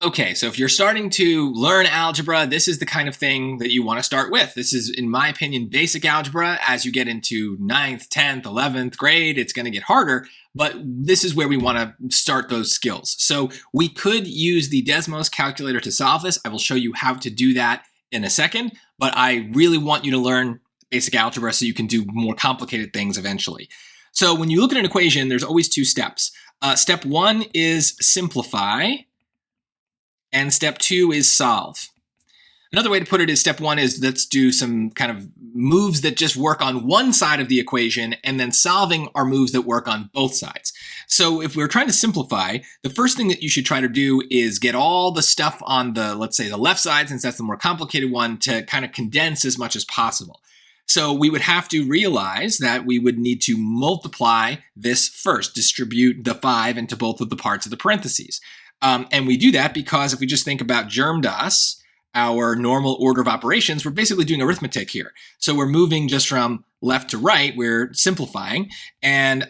Okay, so if you're starting to learn algebra, this is the kind of thing that you want to start with. This is, in my opinion, basic algebra. As you get into 9th, 10th, 11th grade, it's going to get harder, but this is where we want to start those skills. So we could use the Desmos calculator to solve this. I will show you how to do that in a second, but I really want you to learn basic algebra so you can do more complicated things eventually. So when you look at an equation, there's always two steps. Step one is simplify. And step two is solve. Another way to put it is step one is let's do some kind of moves that just work on one side of the equation, and then solving are moves that work on both sides. So if we're trying to simplify, the first thing that you should try to do is get all the stuff on the, let's say the left side, since that's the more complicated one, to kind of condense as much as possible. So we would have to realize that we would need to multiply this first, distribute the 5 into both of the parts of the parentheses. And we do that because if we just think about germ-das, our normal order of operations, we're basically doing arithmetic here. So we're moving just from left to right, we're simplifying, and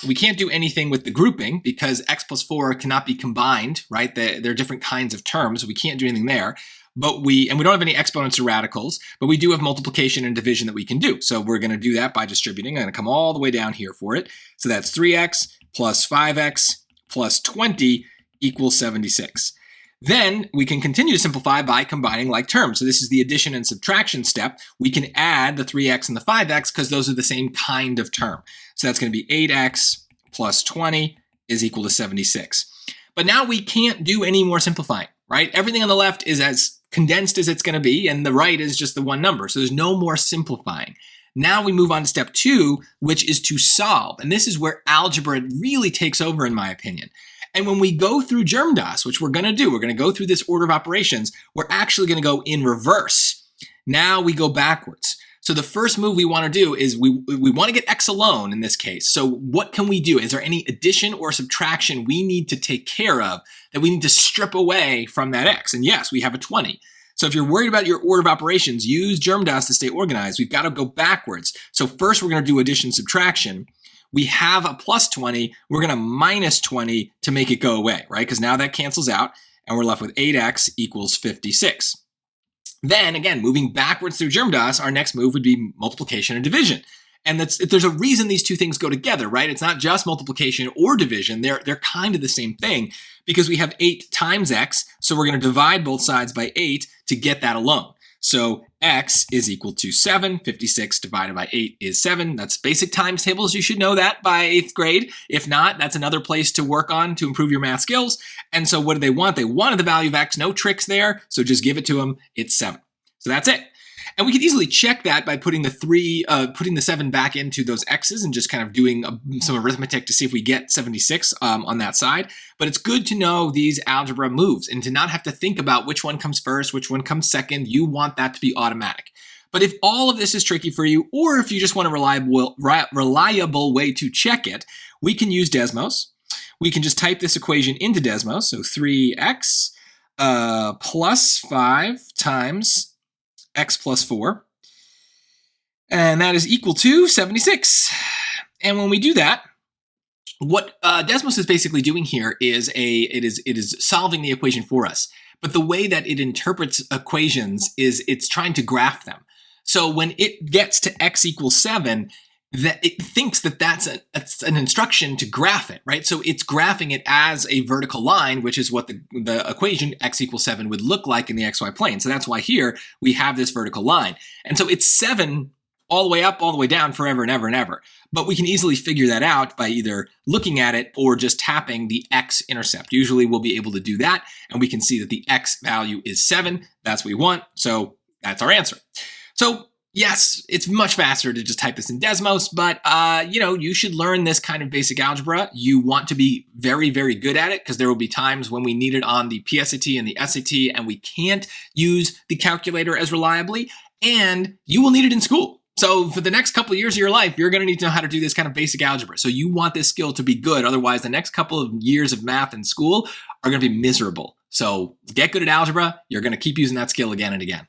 we can't do anything with the grouping because x plus 4 cannot be combined, right? They're different kinds of terms, so we can't do anything there. But we don't have any exponents or radicals, but we do have multiplication and division that we can do. So we're going to do that by distributing. I'm going to come all the way down here for it. So that's 3x plus 5x plus 20 equals 76. Then we can continue to simplify by combining like terms. So this is the addition and subtraction step. We can add the 3x and the 5x because those are the same kind of term. So that's going to be 8x plus 20 is equal to 76. But now we can't do any more simplifying, right? Everything on the left is as condensed as it's going to be, and the right is just the one number. So there's no more simplifying. Now we move on to step two, which is to solve. And this is where algebra really takes over, in my opinion. And when we go through germ-das, which we're going to do, we're going to go through this order of operations, we're actually going to go in reverse. Now we go backwards. So the first move we want to do is we want to get x alone in this case. So what can we do? Is there any addition or subtraction we need to take care of that we need to strip away from that x? And yes, we have a 20. So if you're worried about your order of operations, use germ-das to stay organized. We've got to go backwards. So first we're going to do addition subtraction. We have a plus 20, we're going to minus 20 to make it go away, right? Because now that cancels out, and we're left with 8x equals 56. Then, again, moving backwards through germ-das, our next move would be multiplication and division. And there's a reason these two things go together, right? It's not just multiplication or division. They're kind of the same thing because we have 8 times x, so we're going to divide both sides by 8 to get that alone. So x is equal to 7. 56 divided by 8 is 7. That's basic times tables. You should know that by 8th grade. If not, that's another place to work on to improve your math skills. And so what do they want? They wanted the value of x. No tricks there. So just give it to them. It's 7. So that's it. And we could easily check that by putting the 7 back into those x's and just kind of doing some arithmetic to see if we get 76 on that side. But it's good to know these algebra moves and to not have to think about which one comes first, which one comes second. You want that to be automatic. But if all of this is tricky for you, or if you just want a reliable way to check it, we can use Desmos. We can just type this equation into Desmos. So 3x plus 5 times x plus 4, and that is equal to 76. And when we do that, what Desmos is basically doing here is it is solving the equation for us. But the way that it interprets equations is it's trying to graph them. So when it gets to x equals 7, that it thinks that that's an instruction to graph it, right? So it's graphing it as a vertical line, which is what the equation x equals 7 would look like in the xy plane. So that's why here we have this vertical line. And so it's 7 all the way up, all the way down, forever and ever and ever. But we can easily figure that out by either looking at it or just tapping the x-intercept. Usually we'll be able to do that, and we can see that the x value is 7. That's what we want, so that's our answer. So yes, it's much faster to just type this in Desmos, but you should learn this kind of basic algebra. You want to be very, very good at it because there will be times when we need it on the PSAT and the SAT and we can't use the calculator as reliably, and you will need it in school. So for the next couple of years of your life, you're going to need to know how to do this kind of basic algebra. So you want this skill to be good. Otherwise, the next couple of years of math in school are going to be miserable. So get good at algebra. You're going to keep using that skill again and again.